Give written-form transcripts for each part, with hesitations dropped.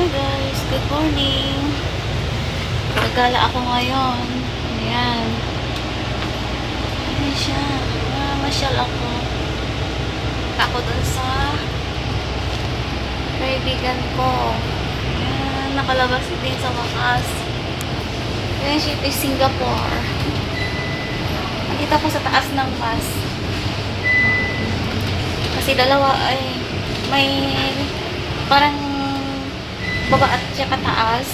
Hi guys, good morning. Gagala ako ngayon. Ayan. Ayan siya. Masyal ako. Ako dun sa kaibigan ko. Ayan, nakalabas din sa wakas. Ayan siya, ito Singapore. Nakita ko sa taas ng bus. Kasi dalawa ay may parang baba at saka taas.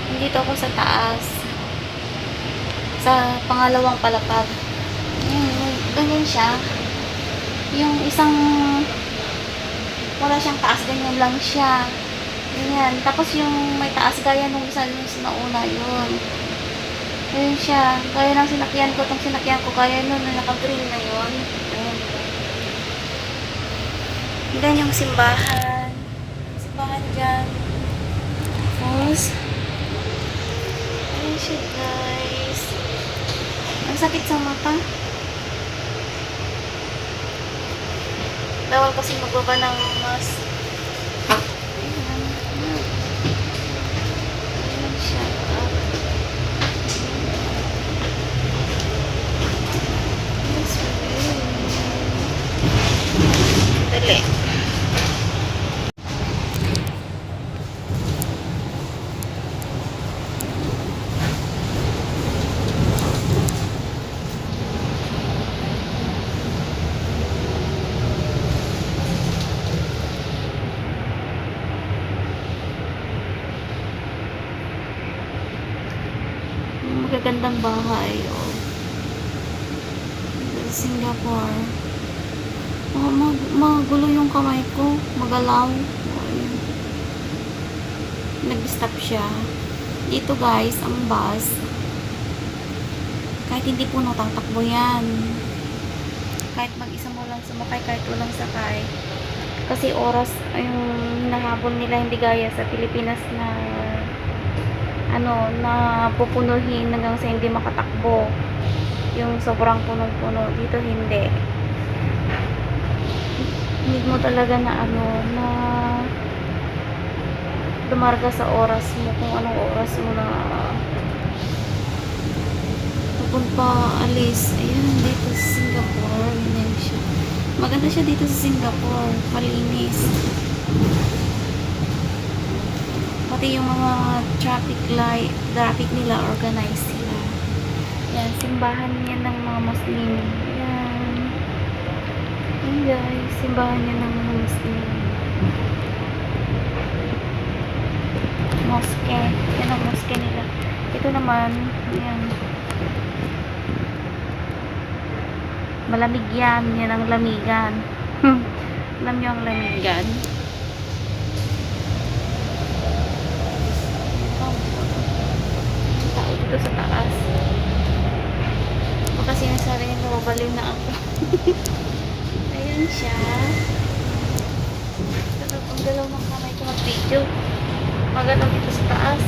Nandito ako sa taas. Sa pangalawang palapag. Ganyan siya. Yung isang wala siyang taas, ganyan lang siya. Ganyan. Tapos yung may taas gaya nung isa yung sinauna yun. Ganyan siya. Gaya ng sinakyan ko. Itong sinakyan ko gaya nun na naka-green na yun. Ganyan yung simbahan. Simbahan dyan. Tapos, ayun siya guys. Ang sakit sa mata. Bawal kasi magbaba ng mask. Ayan. Ayan siya. Yes, dali. Magagandang bahay, oh. Singapore. Magulo yung kamay ko. Magalaw. Nag-stop siya. Dito guys, ang bus. Kahit hindi po tatakbo yan. Kahit mag-isa mo lang sumakay, kahit walang sakay. Kasi oras, yung hinahabol nila, hindi gaya sa Pilipinas na na pupunuhin hanggang sa hindi makatakbo. Yung sobrang punong-puno. Dito hindi. Hindi mo talaga na na dumarga sa oras mo, kung anong oras mo na pupunta, alis. Ayan, dito sa Singapore. Ganyan siya. Maganda siya dito sa Singapore. Malinis. Pati yung mga traffic nila, organized sila. Yan, simbahan yan ng mga Muslim. Yan. Yan guys, simbahan yan ng mga Muslim. Mosque. Yan ang mosque nila. Ito naman, yan. Malamig yan. Yan ang lamigan. Alam nyo ang lamigan. Dito sa taas. Baka sinasabi niya mababaliw na ako. Ayun siya. Ang galaw ng kamay ko mag-video. Maganda dito sa taas.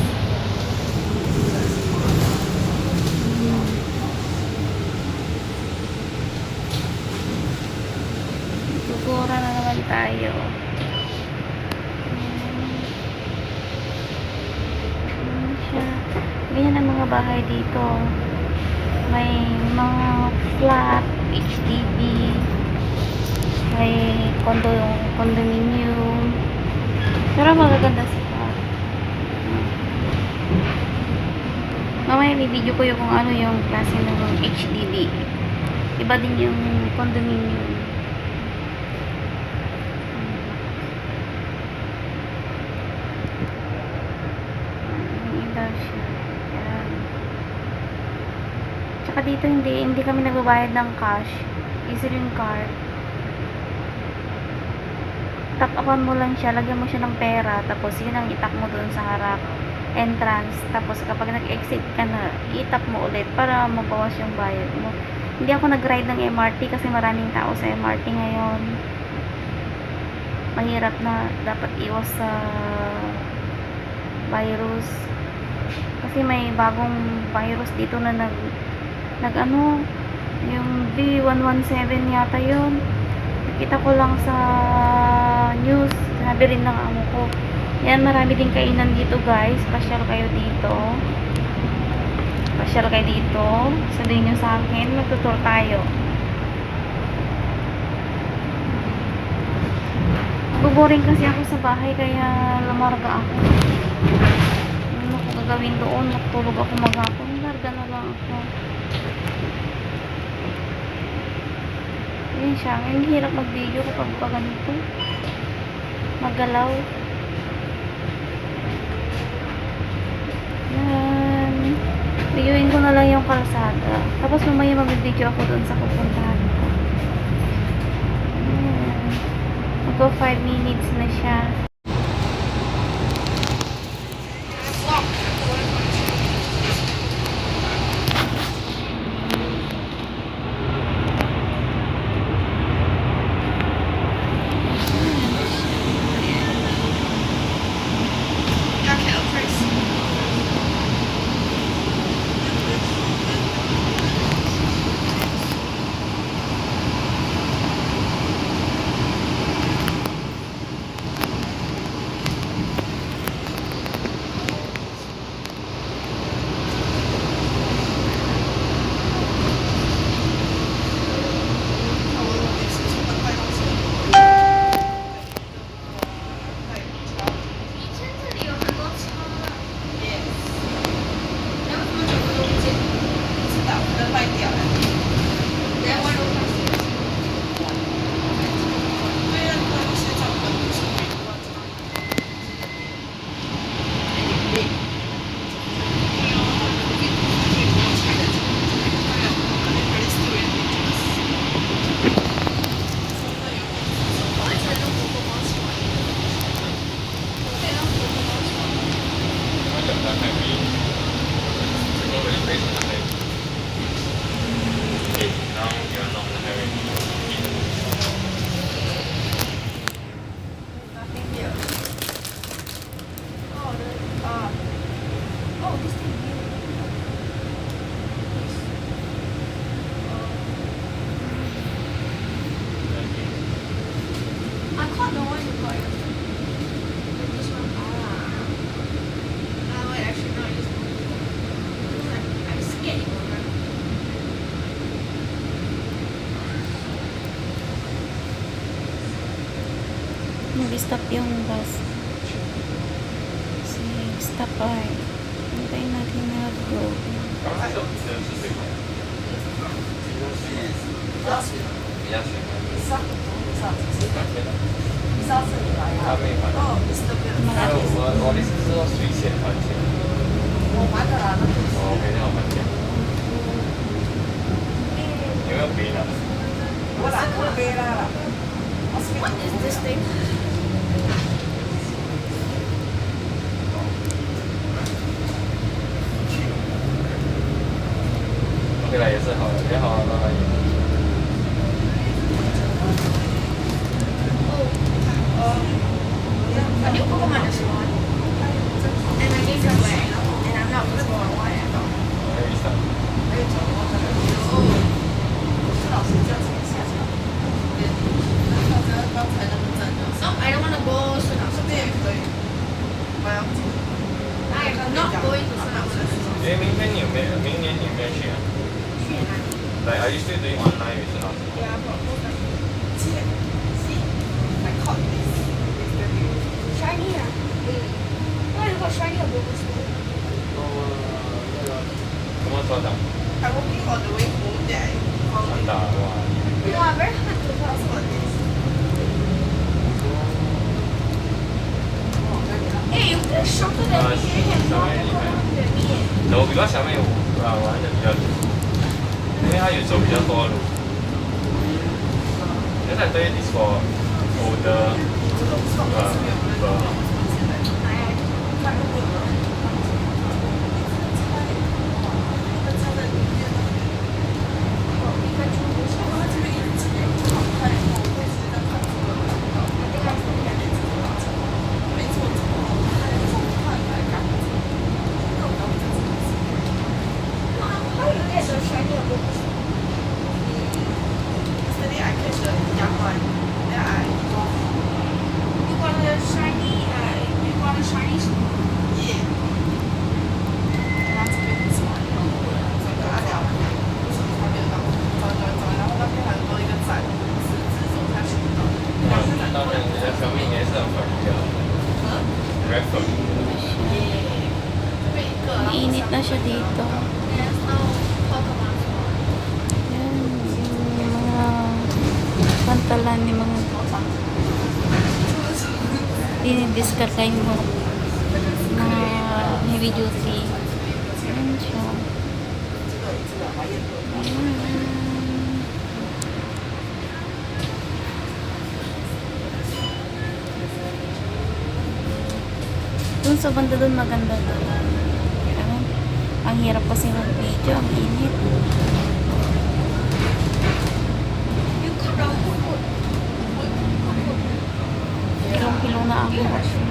Tugura na naman tayo. Ganyan ang mga bahay dito. May mga flat, HDB, may condominium. Pero magaganda sila. Mamaya may video ko yung kung ano yung klase ng HDB. Iba din yung condominium. Iba siya. Tsaka dito hindi kami nagbabayad ng cash. Easy rin card. Tap upan mo lang siya, lagyan mo siya ng pera, tapos yun ang itap mo doon sa harap entrance. Tapos kapag nag-exit ka na, itap mo ulit para mabawas yung bayad mo. Hindi ako nag-ride ng MRT kasi maraming tao sa MRT ngayon. Mahirap na, dapat iwas sa virus. Kasi may bagong virus dito na yung B117 yata yun. Nakita ko lang sa news, sinabi rin ng amo ko, Yan, marami din kainan dito guys. Pasyal kayo dito. Pasyal kayo dito. Sabihin nyo sa akin, magtutur tayo. Buboring kasi ako sa bahay kaya lamarga ako. Ano ko gagawin doon? Matulog ako maghapon. Larga na lang ako. Yan siya. Ang hirap mag-video kapag pa ganito. Maggalaw. Yan. Videoin ko na lang yung kalsada. Tapos mamaya mag-video ako doon sa pupuntahan ko. Yan. Magpo 5 minutes na siya. Nag-stop yung bus. Stop ay. Hintayin natin na go. What is this thing? OK 了，也是好的，也好，慢慢演。I knew Pokemon is one. And I gave it away. And I'm not looking for why I don't. 没意思。No, I don't want to go to I am not going to Sunhouse. 明天你有没有？明年你有没有去啊？去哪里？ Like, are you still doing online with Sunhouse? Yeah, but shiny 啊。那如果 shiny 我不是。怎么说的？很大哇！ Yeah, very hard to tell. 哎，有点少的人比别人多100走比較上面玩的比較多，因為它有走比較多路。Because I thought it is for older people. You want the shiny, you want Very familiar. Mainit na siya dito. There's no Pokemon store. Yan, yung mga pantalan ni mga dinidiscuss yung mga heavy duty. Yan siya. Ayan. Dun sa banda dun maganda doon. Ayan. Ang hirap kasi mag-video, ang init. Kilong-kilo na ako.